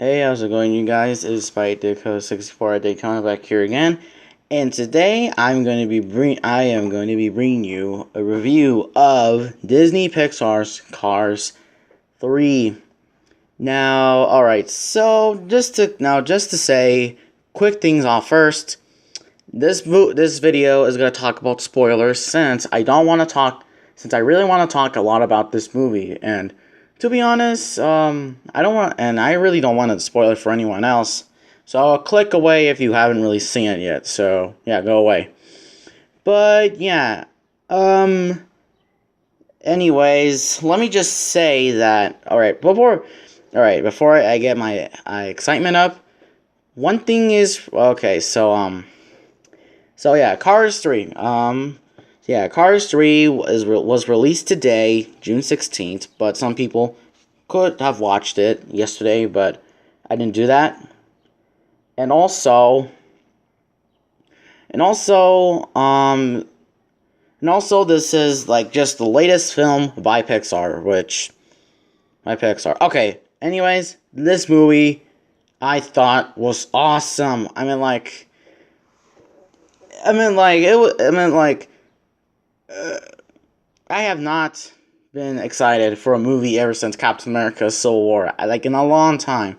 Hey, how's it going, you guys? It's SpikeDico64 at Daytona back here again, and today I am going to be bringing you a review of Disney Pixar's Cars 3. Now, all right. So just to say quick things off first. This video is going to talk about spoilers since I really want to talk a lot about this movie, and to be honest, I really don't want to spoil it for anyone else. So I'll click away if you haven't really seen it yet. So yeah, go away. But yeah, anyways, let me just say that before I get my excitement up, one thing is okay. So yeah, Cars 3. Cars 3 was released today, June 16th, but some people could have watched it yesterday, but I didn't do that. And also this is like just the latest film by Pixar, Okay, anyways, this movie I thought was awesome. I have not been excited for a movie ever since Captain America Civil War, in a long time.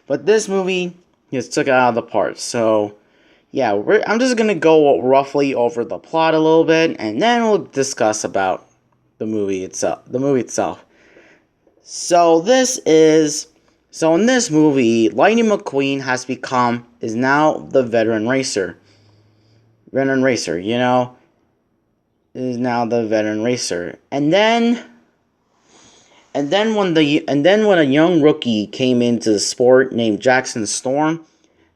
But this movie just took it out of the park. So, yeah, I'm just going to go roughly over the plot a little bit, and then we'll discuss about the movie itself. So in this movie, Lightning McQueen is now the veteran racer. Is now the veteran racer. And then when a young rookie came into the sport named Jackson Storm,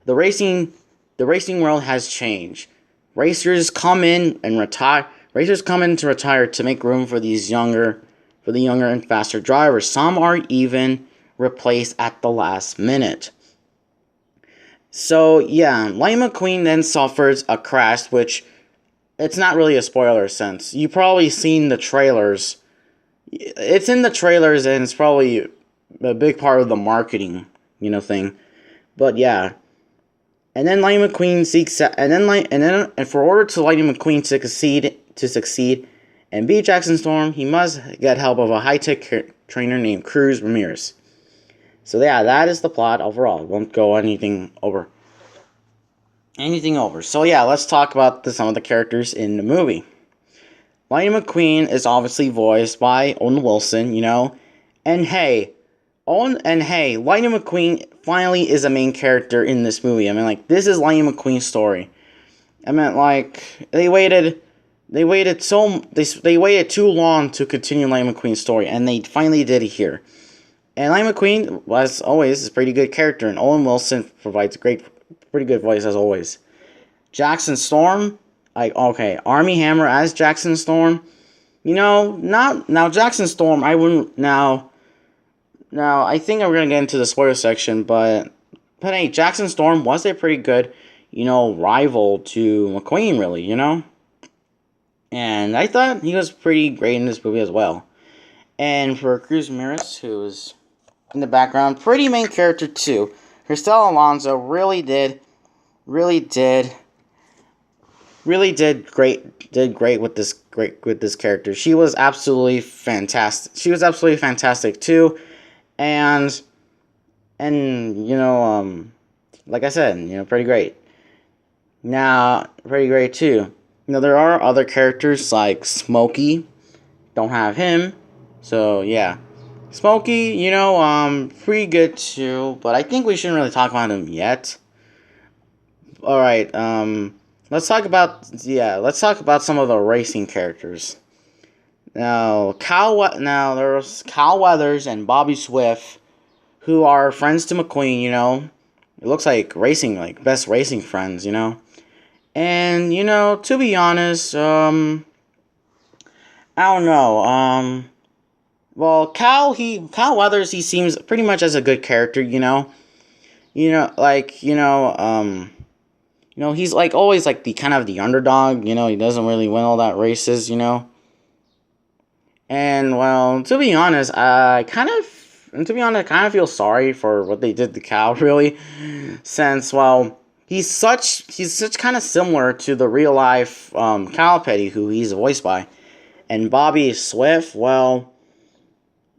the racing world has changed. Racers come in to retire to make room for the younger and faster drivers. Some are even replaced at the last minute. So yeah, Lightning McQueen then suffers a crash, which it's not really a spoiler since you've probably seen the trailers. It's in the trailers, and it's probably a big part of the marketing, thing. But yeah, and then Lightning McQueen for order to Lightning McQueen to succeed and beat Jackson Storm, he must get help of a high-tech trainer named Cruz Ramirez. So yeah, that is the plot overall. Won't go anything over. So yeah, let's talk about some of the characters in the movie. Lightning McQueen is obviously voiced by Owen Wilson, and Lightning McQueen finally is a main character in this movie. This is Lightning McQueen's story. They waited too long to continue Lightning McQueen's story, and they finally did it here. And Lightning McQueen, as always, is a pretty good character, and Owen Wilson provides pretty good voice as always. Jackson Storm, Armie Hammer as Jackson Storm. Jackson Storm, I wouldn't now. I think we're gonna get into the spoiler section, but hey, Jackson Storm was a pretty good, rival to McQueen, really, And I thought he was pretty great in this movie as well. And for Cruz Ramirez, who was in the background, pretty main character too. Cristela Alonso really did great with this character. She was absolutely fantastic too, and like I said, pretty great. Now, pretty great too. There are other characters like Smokey. Don't have him, so yeah. Smokey, pretty good too, but I think we shouldn't really talk about him yet. Alright, let's talk about some of the racing characters. There's Cal Weathers and Bobby Swift, who are friends to McQueen, It looks like best racing friends, And, to be honest, I don't know, well, Cal Weathers, he seems pretty much as a good character, he's always the kind of the underdog, he doesn't really win all that races, And well, to be honest, I kind of and to be honest, I kind of feel sorry for what they did to Cal, really, since, well, he's such kind of similar to the real life Cal Petty, who he's voiced by, and Bobby Swift. Well,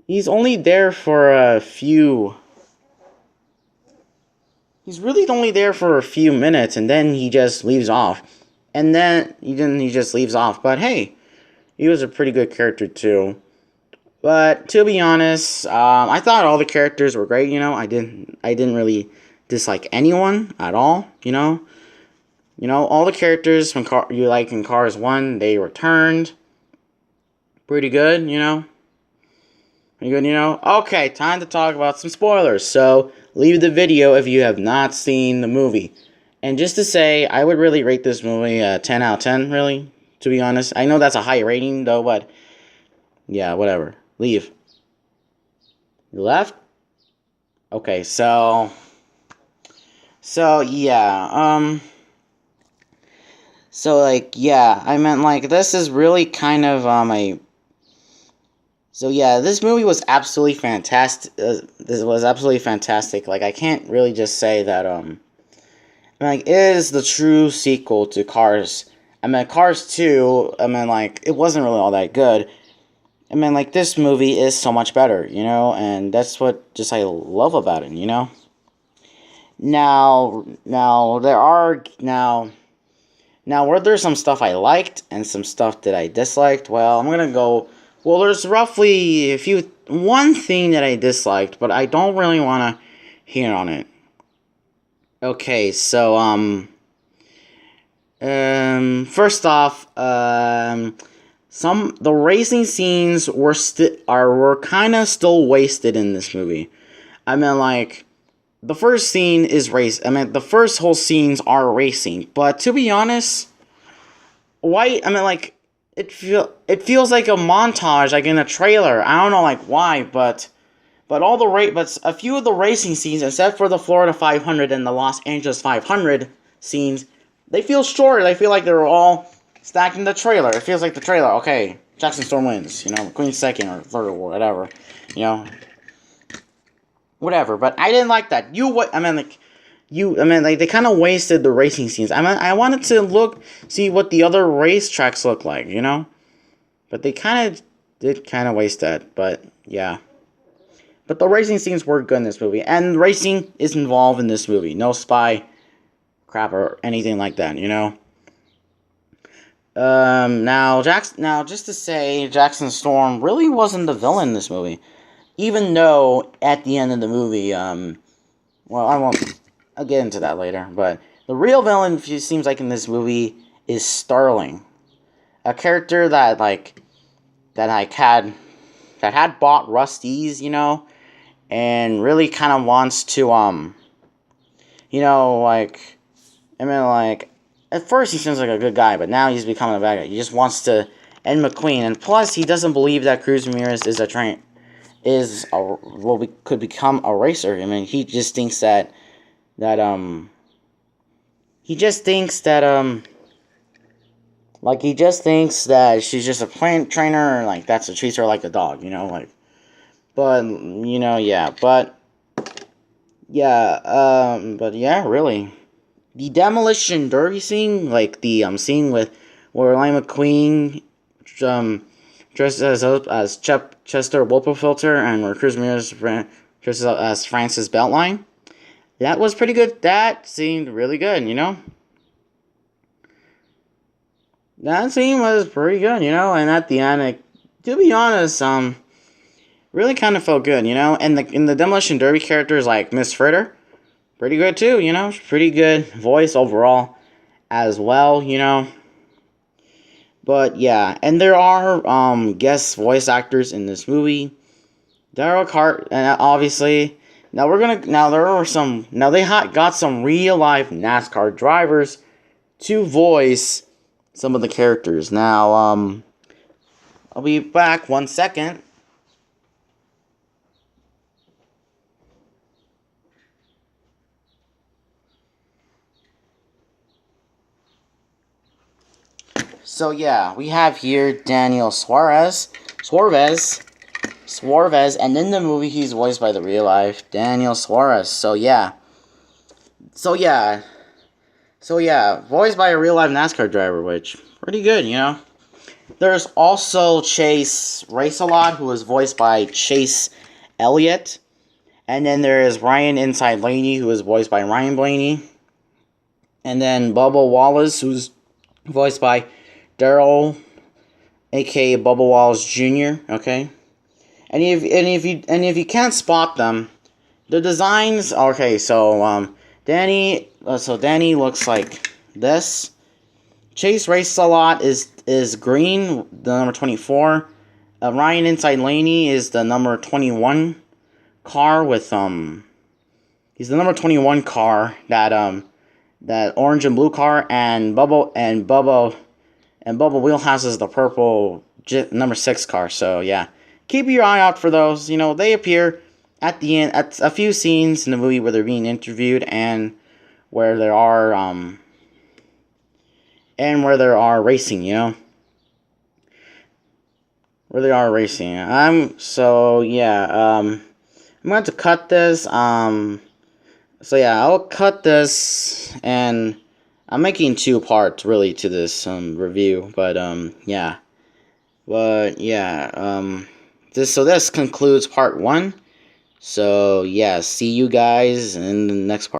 he's only there for a few. He's really only there for a few minutes, and then he just leaves off, and then he just leaves off. But hey, he was a pretty good character too. But to be honest, I thought all the characters were great. I didn't really dislike anyone at all. All the characters from you like in Cars 1, they returned. Pretty good. Pretty good. Okay, time to talk about some spoilers. So leave the video if you have not seen the movie. And just to say, I would really rate this movie a 10 out of 10. Really, to be honest, I know that's a high rating though, but yeah, whatever. Leave. You left? Okay, so yeah, yeah, I meant, this is really kind of, so yeah, this movie was absolutely fantastic, this was absolutely fantastic, I can't really just say that, it is the true sequel to Cars. Cars 2, it wasn't really all that good. This movie is so much better, and that's what just I love about it, Now, were there some stuff I liked and some stuff that I disliked? Well, I'm gonna go, well, there's roughly one thing that I disliked, but I don't really want to hit on it. Okay, so, first off, the racing scenes were kind of still wasted in this movie. The first scene is the first whole scenes are racing, but to be honest, it feels like a montage, like in a trailer. I don't know, why, but a few of the racing scenes, except for the Florida 500 and the Los Angeles 500 scenes, they feel short. They feel like they're all stacked in the trailer. It feels like the trailer. Okay, Jackson Storm wins. Queen's second or third or whatever. Whatever. But I didn't like that. They kind of wasted the racing scenes. I wanted to see what the other racetracks look like. But they kind of did waste that. But yeah. But the racing scenes were good in this movie, and racing is involved in this movie. No spy crap or anything like that. Now just to say, Jackson Storm really wasn't the villain in this movie. Even though, at the end of the movie, I'll get into that later, but the real villain, it seems like in this movie, is Starling. A character that had bought Rust-eze, and really kind of wants to, at first he seems like a good guy, but now he's becoming a bad guy. He just wants to end McQueen, and plus he doesn't believe that Cruz Ramirez could become a racer. He just thinks that she's just a plant trainer, that's what treats her like a dog, yeah, really. The demolition derby scene, the scene where Ryan McQueen dressed as Chester Wolperfilter, and where Cruz Ramirez dresses up as Francis Beltline. That was pretty good. That seemed really good, That scene was pretty good, and at the end, to be honest, really kind of felt good, and in the Demolition Derby characters, like Miss Fritter, pretty good too, pretty good voice overall as well, But yeah, and there are guest voice actors in this movie. Daryl Cart, and obviously they got some real life NASCAR drivers to voice some of the characters. Now I'll be back 1 second. So yeah, we have here Daniel Suarez, Suarez, and in the movie he's voiced by the real life Daniel Suarez. So yeah, voiced by a real life NASCAR driver, which pretty good, you know. There's also Chase Race-A-Lot, who is voiced by Chase Elliott, and then there is Ryan Inside Blaney, who is voiced by Ryan Blaney, and then Bubba Wallace, who's voiced by Daryl, aka Bubba Wallace Jr. Okay. And if you can't spot them, the designs. Okay, so Danny looks like this. Chase Race-A-Lot is green, the number 24. Ryan Inside Laney is the number 21 car with he's the number 21 car that orange and blue car, and Bubba Wheelhouse is the purple number 6 car. So yeah. Keep your eye out for those. You know, they appear at the end at a few scenes in the movie where they're being interviewed and where there are racing. You know, where they are racing. I'm going to cut this. So yeah, I'll cut this, and I'm making 2 parts really to this review. But this concludes part 1. So yeah, see you guys in the next part.